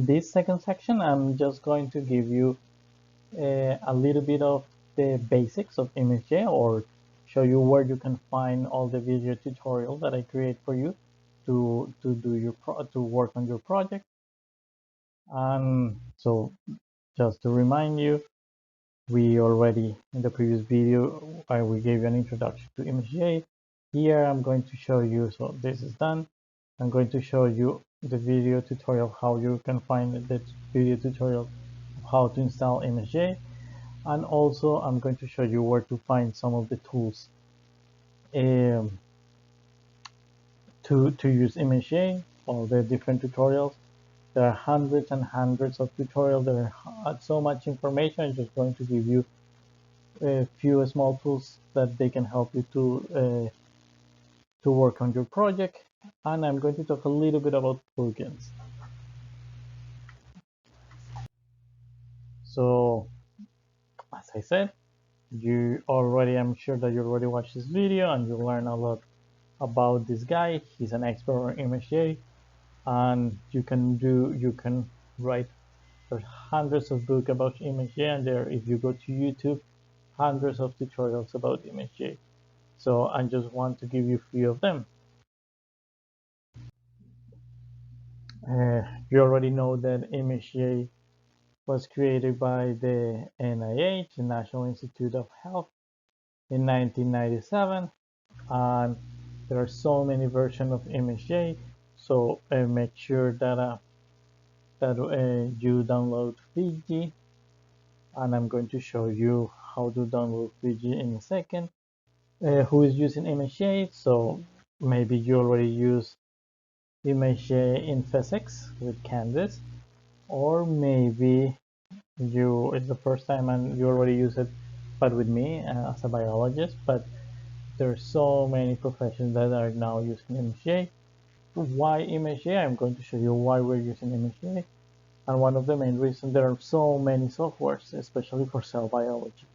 in this second section, I'm just going to give you a little bit of the basics of ImageJ, or show you where you can find all the video tutorials that I create for you to work on your project. And so just to remind you, we already in the previous video we gave you an introduction to ImageJ. Here I'm going to show you, so this is done. I'm going to show you the video tutorial, how you can find the video tutorial of how to install ImageJ. And also I'm going to show you where to find some of the tools to use ImageJ, all the different tutorials. There are hundreds and hundreds of tutorials. There are so much information. I'm just going to give you a few small tools that they can help you to work on your project. And I'm going to talk a little bit about plugins. So as I said, I'm sure that you already watched this video and you learn a lot about this guy. He's an expert on ImageJ, and you can write. There's hundreds of books about ImageJ, and there, if you go to YouTube, hundreds of tutorials about ImageJ. So I just want to give you a few of them. You already know that ImageJ was created by the NIH, the National Institute of Health, in 1997, and there are so many versions of ImageJ. So make sure that you download Fiji, and I'm going to show you how to download Fiji in a second. Who is using ImageJ? So maybe you already use ImageJ in physics with Canvas, or maybe it's the first time and you already use it, but with me as a biologist. But there's so many professions that are now using ImageJ. Why ImageJ? I'm going to show you why we're using ImageJ. And one of the main reasons, there are so many softwares, especially for cell biology.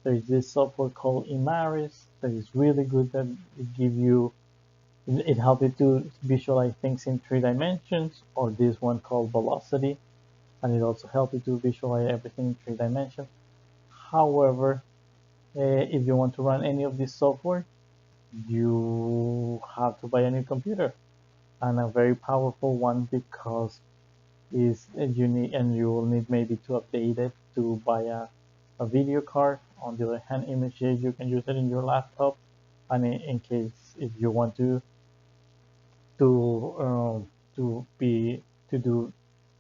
There is this software called ImageJ that is really good, that it helps you to visualize things in 3 dimensions, or this one called Velocity, and it also helps you to visualize everything in 3 dimensions. However, if you want to run any of this software, you have to buy a new computer, and a very powerful one, because you will need maybe to update it, to buy a video card. On the other hand, ImageJ, you can use it in your laptop, and in case if you want to do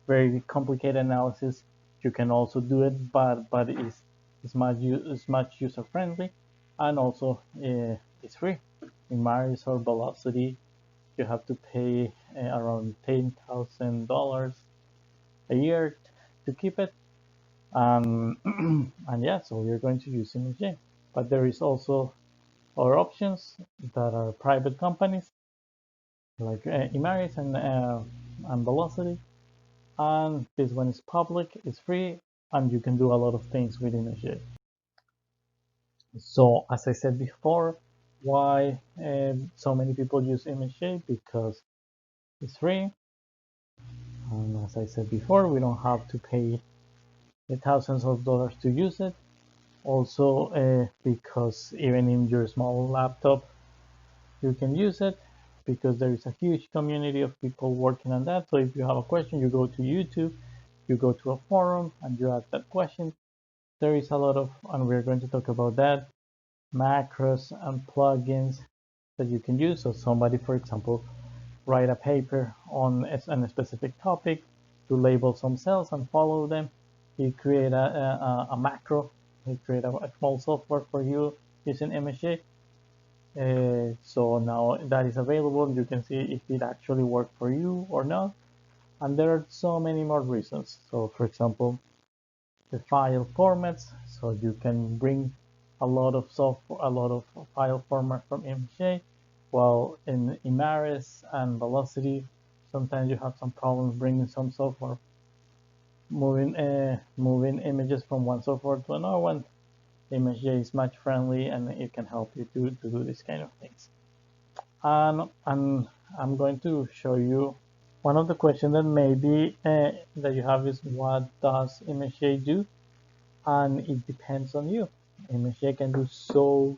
very complicated analysis, you can also do it, but it's much user friendly, and also it's free. In ImageJ or Velocity, you have to pay around $10,000 a year to keep it. And yeah, so we're going to use ImageJ. But there is also other options that are private companies, like ImageJ and Velocity. And this one is public, it's free, and you can do a lot of things with ImageJ. So as I said before, why so many people use ImageJ? Because it's free. And as I said before, we don't have to pay the thousands of dollars to use it. Also, because even in your small laptop, you can use it, because there is a huge community of people working on that. So if you have a question, you go to YouTube, you go to a forum, and you ask that question. There is a lot of, and we're going to talk about that, macros and plugins that you can use. So somebody, for example, write a paper on a specific topic to label some cells and follow them. You create a macro, you create a small software for you using ImageJ. So now that is available, you can see if it actually worked for you or not. And there are so many more reasons. So for example, the file formats, so you can bring a lot of file format from ImageJ, while in ImageJ and Velocity, sometimes you have some problems bringing some software, moving images from one software to another one. ImageJ is much friendly, and it can help you to do this kind of things. And I'm going to show you One of the questions that maybe that you have is what does ImageJ do? And it depends on you. ImageJ can do so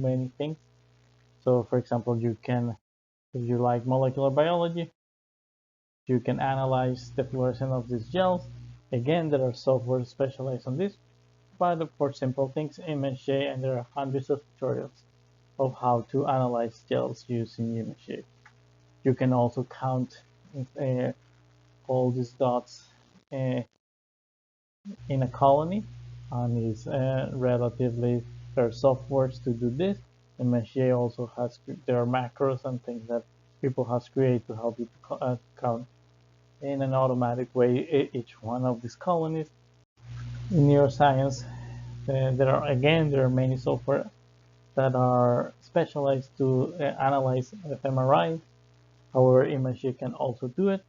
many things. So for example, you can, if you like molecular biology, you can analyze the fluorescence of these gels. Again, there are software specialized on this, but for simple things, ImageJ, and there are hundreds of tutorials of how to analyze gels using ImageJ. You can also count uh, all these dots uh, in a colony, and is relatively, there are softwares to do this. ImageJ also has, there are macros and things that people have created to help you to count in an automatic way each one of these colonies. In neuroscience, there are many software that are specialized to analyze fMRI. However, ImageJ can also do it.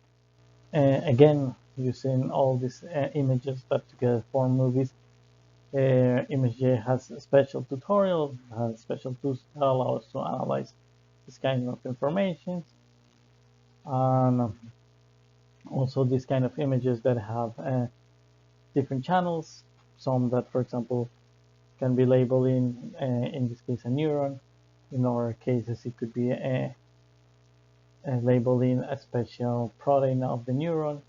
Again, using all these images that together form movies, ImageJ has a special tutorial, has special tools that allow us to analyze this kind of information. And also these kind of images that have different channels, some that, for example, can be labeled in this case, a neuron. In other cases, it could be labeling a special protein of the neuron.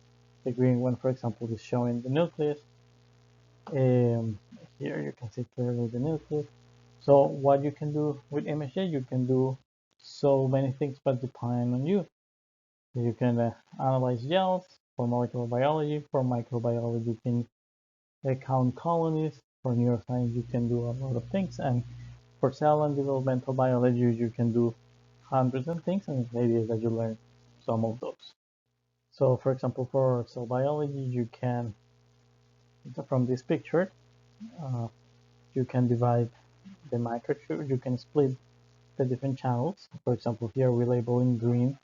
The green one, for example, is showing the nucleus. Um, Here you can see clearly the nucleus. So what you can do with ImageJ, you can do so many things, but depending on you. You can analyze gels for molecular biology. For microbiology, you can count colonies. For neuroscience, you can do a lot of things. And for cell and developmental biology, you can do hundreds of things, and the idea is that you learn some of those. So for example, for cell biology, you can, from this picture, uh, you can divide the microtubule, you can split the different channels. For example, here we label in green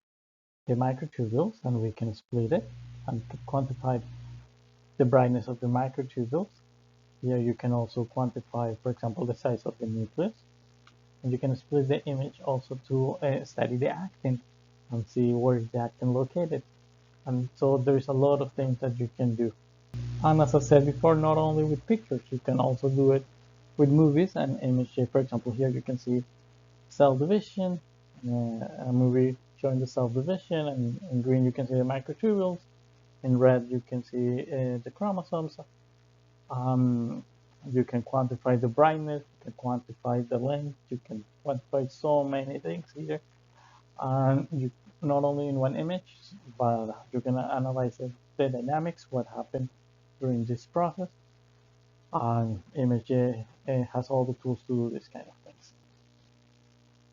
the microtubules, and we can split it and quantify the brightness of the microtubules. Here you can also quantify, for example, the size of the nucleus. And you can split the image also to study the actin and see where is the actin located. And so there's a lot of things that you can do. And as I said before, not only with pictures, you can also do it with movies and ImageJ. For example, here you can see cell division, a movie showing the cell division, and in green you can see the microtubules. In red you can see the chromosomes. Um, you can quantify the brightness, you can quantify the length, you can quantify so many things here. And you, not only in one image, but you can analyze the dynamics, what happened during this process. And ImageJ has all the tools to do this kind of thing.